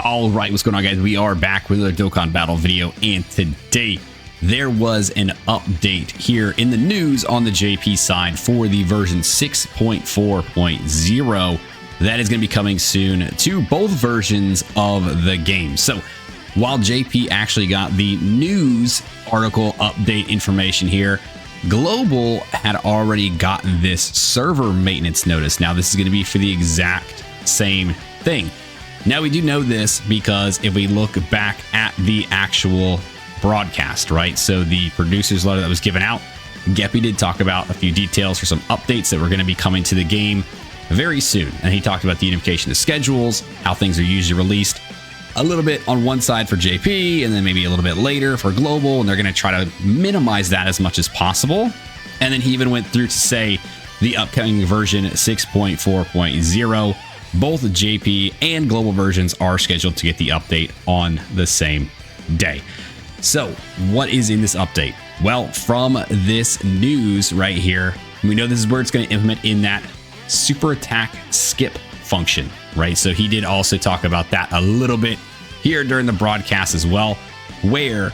All right, what's going on, guys? We are back with another Dokkan Battle video, and today there was an update here in the news on the JP side for the version 6.4.0 that is going to be coming soon to both versions of the game. So while JP actually got the news article update information here, Global had already gotten this server maintenance notice. Now this is going to be for the exact same thing. Now we do know this because if we look back at the actual broadcast, right? So the producer's letter that was given out, Geppy did talk about a few details for some updates that were going to be coming to the game very soon. And he talked about the unification of schedules, how things are usually released a little bit on one side for JP and then maybe a little bit later for Global. And they're going to try to minimize that as much as possible. And then he even went through to say the upcoming version 6.4.0, both JP and Global versions are scheduled to get the update on the same day. So what is in this update? Well, from this news right here, we know this is where it's going to implement in that super attack skip function, right? So he did also talk about that a little bit here during the broadcast as well, where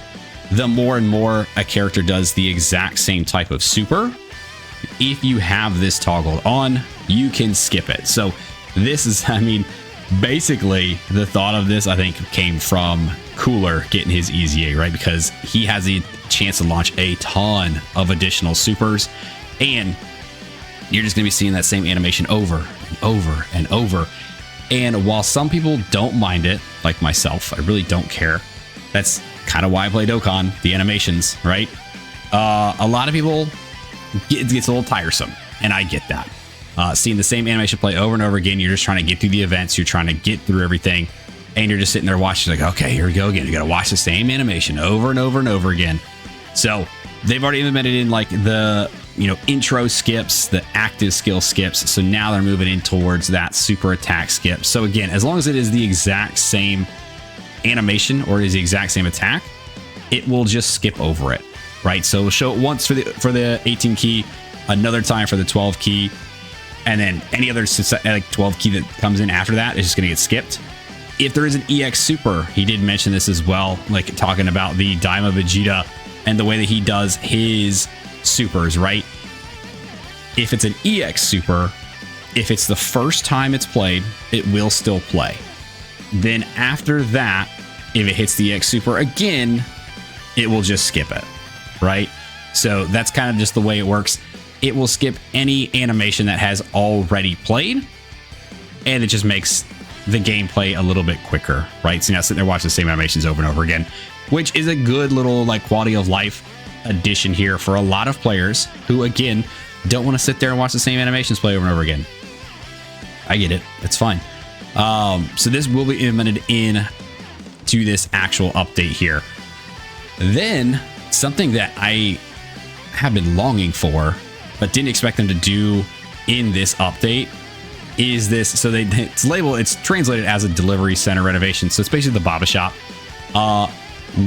the more and more a character does the exact same type of super, if you have this toggled on, you can skip it. So this is, I mean, basically the thought of this, I think, came from Cooler getting his EZA, right? Because he has the chance to launch a ton of additional supers, and you're just going to be seeing that same animation over and over and over. And while some people don't mind it, like myself, I really don't care. That's kind of why I play Dokkan, the animations, right? A lot of people, it gets a little tiresome, and I get that. Seeing the same animation play over and over again, you're just trying to get through the events, you're trying to get through everything, and you're just sitting there watching like, okay, here we go again. You got to watch the same animation over and over and over again. So they've already implemented in like the, intro skips, the active skill skips. So now they're moving in towards that super attack skip. So again, as long as it is the exact same animation or it is the exact same attack, it will just skip over it, right? So it'll show it once for the 18 key, another time for the 12 key, and then any other like 12 key that comes in after that is just going to get skipped. If there is an EX super, he did mention this as well, like talking about the Daima Vegeta and the way that he does his supers, right? If it's an EX super, if it's the first time it's played, it will still play. Then after that, if it hits the EX super again, it will just skip it, right? So that's kind of just the way it works. It will skip any animation that has already played, and it just makes the gameplay a little bit quicker, right? So you're not sitting there watching the same animations over and over again, which is a good little like quality of life addition here for a lot of players who, again, don't want to sit there and watch the same animations play over and over again. I get it. It's fine. So this will be implemented in to this actual update here. Then something that I have been longing for, but didn't expect them to do in this update, is this. So it's translated as a delivery center renovation. So it's basically the Baba Shop,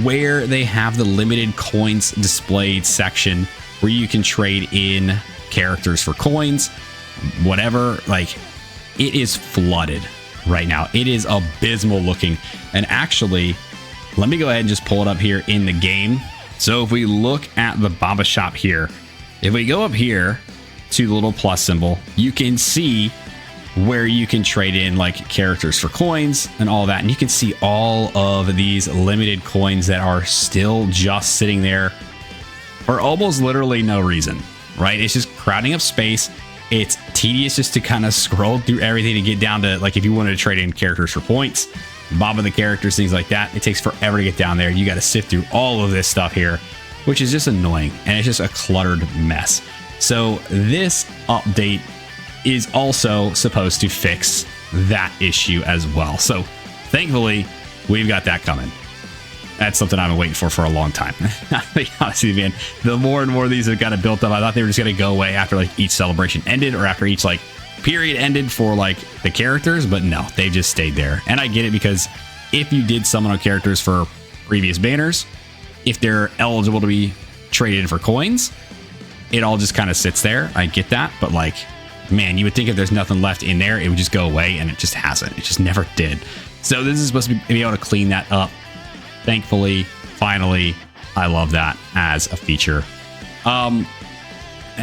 where they have the limited coins displayed section where you can trade in characters for coins, whatever. Like, it is flooded right now. It is abysmal looking. And actually, let me go ahead and just pull it up here in the game. So if we look at the Baba Shop here, if we go up here to the little plus symbol, you can see where you can trade in like characters for coins and all that. And you can see all of these limited coins that are still just sitting there for almost literally no reason, right? It's just crowding up space. It's tedious just to kind of scroll through everything to get down to, like, if you wanted to trade in characters for points, Bob the characters, things like that. It takes forever to get down there. You got to sift through all of this stuff here, which is just annoying. And it's just a cluttered mess. So this update is also supposed to fix that issue as well. So thankfully, we've got that coming. That's something I've been waiting for a long time. I'll be honest with you, man. The more and more of these have got built up, I thought they were just going to go away after like each celebration ended or after each like period ended for like the characters, but no, they just stayed there. And I get it, because if you did summon on characters for previous banners, if they're eligible to be traded in for coins, it all just kind of sits there. I get that, but like, man, you would think if there's nothing left in there, it would just go away, and it just hasn't. It just never did. So this is supposed to be able to clean that up. Thankfully, finally, I love that as a feature. And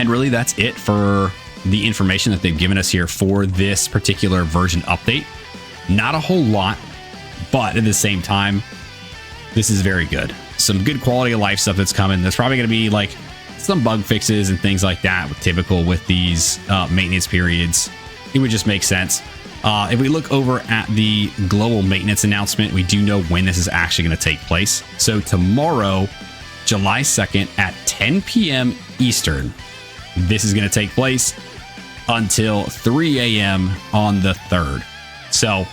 really that's it for the information that they've given us here for this particular version update. Not a whole lot, but at the same time, this is very good. Some good quality of life stuff that's coming. There's probably going to be like some bug fixes and things like that, typical with these maintenance periods. It would just make sense. If we look over at the global maintenance announcement, we do know when this is actually going to take place. So tomorrow, July 2nd at 10 p.m. Eastern, this is going to take place until 3 a.m. on the 3rd. So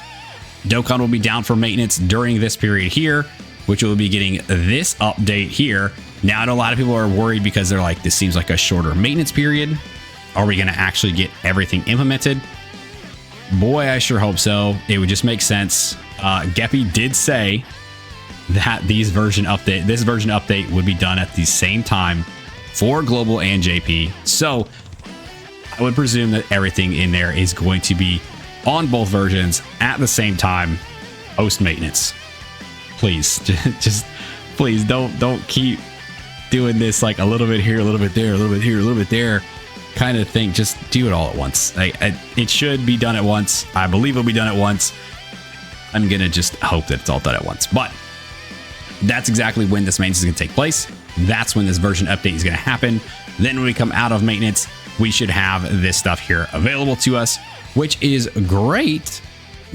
Dokkan will be down for maintenance during this period here, which will be getting this update here. Now, I know a lot of people are worried because they're like, this seems like a shorter maintenance period. Are we going to actually get everything implemented? Boy, I sure hope so. It would just make sense. Geppy did say that this version update would be done at the same time for global and JP. So I would presume that everything in there is going to be on both versions at the same time post maintenance. Please, just please don't keep doing this like a little bit here, a little bit there, a little bit here, a little bit there kind of thing. Just do it all at once. It should be done at once. I believe it'll be done at once. I'm gonna just hope that it's all done at once. But that's exactly when this maintenance is gonna take place. That's when this version update is gonna happen. Then when we come out of maintenance, we should have this stuff here available to us, which is great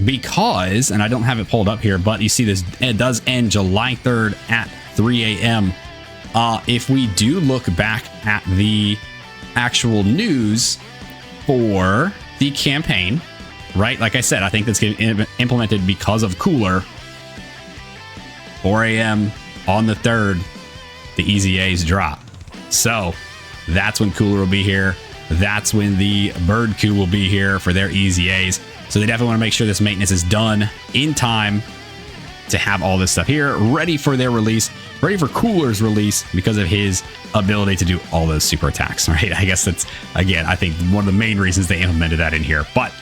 because, and I don't have it pulled up here, but you see this, it does end July 3rd at 3 a.m. If we do look back at the actual news for the campaign, right? Like I said, I think that's getting implemented because of Cooler. 4 a.m. on the 3rd, the Easy A's drop. So that's when Cooler will be here. That's when the Bird Coup will be here for their Easy A's. So they definitely want to make sure this maintenance is done in time to have all this stuff here ready for their release, ready for Cooler's release because of his ability to do all those super attacks, right? I guess that's, again, I think one of the main reasons they implemented that in here. But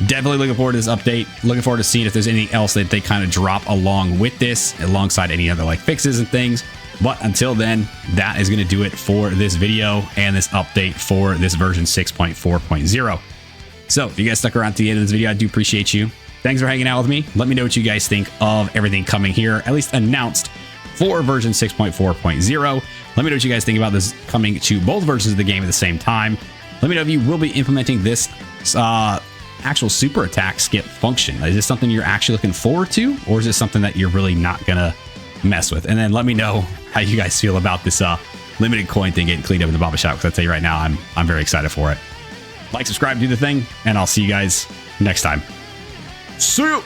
definitely looking forward to this update. Looking forward to seeing if there's anything else that they kind of drop along with this, alongside any other like fixes and things. But until then, that is going to do it for this video and this update for this version 6.4.0. So if you guys stuck around to the end of this video, I do appreciate you. Thanks for hanging out with me. Let me know what you guys think of everything coming here, at least announced for version 6.4.0. Let me know what you guys think about this coming to both versions of the game at the same time. Let me know if you will be implementing this actual super attack skip function. Is this something you're actually looking forward to, or is it something that you're really not gonna mess with? And then let me know how you guys feel about this limited coin thing getting cleaned up in the Baba Shop, because I tell you right now, I'm very excited for it. Like, subscribe, do the thing, and I'll see you guys next time. See you.